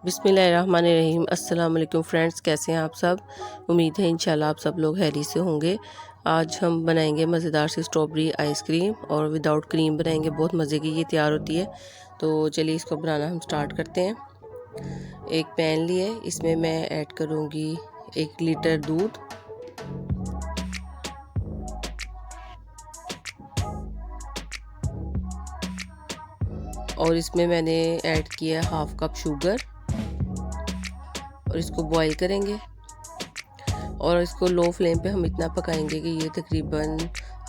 बिस्मिल्लाहिर्रहमानिर्रहीम। अस्सलाम वालेकुम फ्रेंड्स, कैसे हैं आप सब। उम्मीद है इंशाल्लाह आप सब लोग हैरी से होंगे। आज हम बनाएंगे मज़ेदार सी स्ट्रॉबेरी आइसक्रीम और विदाउट क्रीम बनाएंगे। बहुत मज़े की ये तैयार होती है। तो चलिए इसको बनाना हम स्टार्ट करते हैं। एक पैन लिए, इसमें मैं ऐड करूँगी 1 लीटर दूध, और इसमें मैंने ऐड किया 1/2 कप शुगर और इसको बॉईल करेंगे। और इसको लो फ्लेम पे हम इतना पकाएंगे कि ये तकरीबन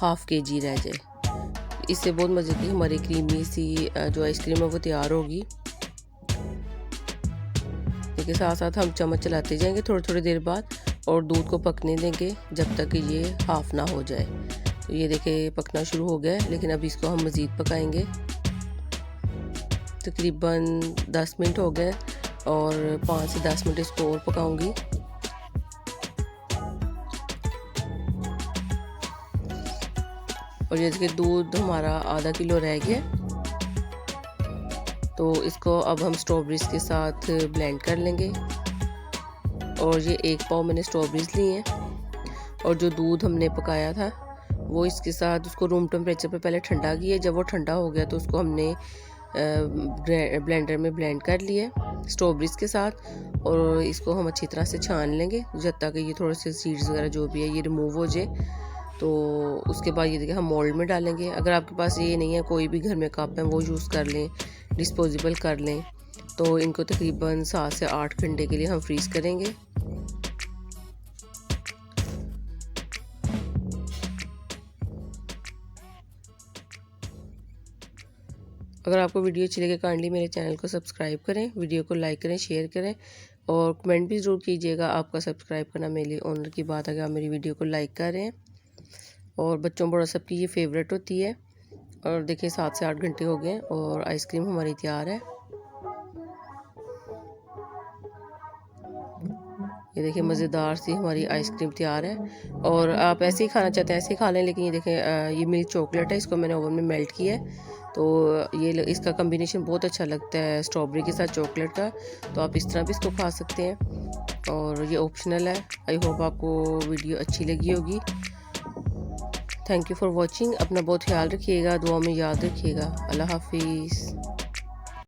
1/2 kg रह जाए। इससे बहुत मज़े की हमारी क्रीमी सी जो आइसक्रीम है वो तैयार होगी। देखिए साथ साथ हम चम्मच चलाते जाएंगे थोड़ी थोड़ी देर बाद, और दूध को पकने देंगे जब तक कि ये हाफ ना हो जाए। तो ये देखिए पकना शुरू हो गया है, लेकिन अब इसको हम मज़ीद पकाएंगे। तकरीबन 10 मिनट हो गए और 5 से 10 मिनट इसको और पकाऊंगी। और ये देखिए दूध हमारा आधा किलो रह गया। तो इसको अब हम स्ट्रॉबेरीज के साथ ब्लेंड कर लेंगे। और ये 1 पाव मैंने स्ट्रॉबेरीज ली हैं, और जो दूध हमने पकाया था वो इसके साथ उसको रूम टेम्परेचर पे पहले ठंडा किया। जब वो ठंडा हो गया तो उसको हमने ब्लेंडर में ब्लेंड कर लिया स्ट्रॉबेरीज के साथ। और इसको हम अच्छी तरह से छान लेंगे जब तक ये थोड़े से सीड्स वगैरह जो भी है ये रिमूव हो जाए। तो उसके बाद ये देखिए हम मोल्ड में डालेंगे। अगर आपके पास ये नहीं है, कोई भी घर में कप है वो यूज़ कर लें, डिस्पोजेबल कर लें। तो इनको तकरीबन 7 से 8 घंटे के लिए हम फ्रीज़ करेंगे। अगर आपको वीडियो अच्छी लगे काइंडली मेरे चैनल को सब्सक्राइब करें, वीडियो को लाइक करें, शेयर करें और कमेंट भी ज़रूर कीजिएगा। आपका सब्सक्राइब करना मेरे लिए ऑनर की बात है कि आप मेरी वीडियो को लाइक कर रहे हैं। और बच्चों बड़ा सबकी ये फेवरेट होती है। और देखिए 7 से 8 घंटे हो गए और आइसक्रीम हमारी तैयार है। ये देखिए मज़ेदार सी हमारी आइसक्रीम तैयार है। और आप ऐसे ही खाना चाहते हैं ऐसे ही खा लें, लेकिन ये देखें ये मिल्क चॉकलेट है, इसको मैंने ओवन में मेल्ट किया है। तो ये इसका कम्बिनेशन बहुत अच्छा लगता है स्ट्रॉबेरी के साथ चॉकलेट का। तो आप इस तरह भी इसको खा सकते हैं और ये ऑप्शनल है। आई होप आपको वीडियो अच्छी लगी होगी। Thank you for watching. अपना बहुत ख्याल रखिएगा, दुआ में याद रखिएगा। अल्लाह हाफिज़।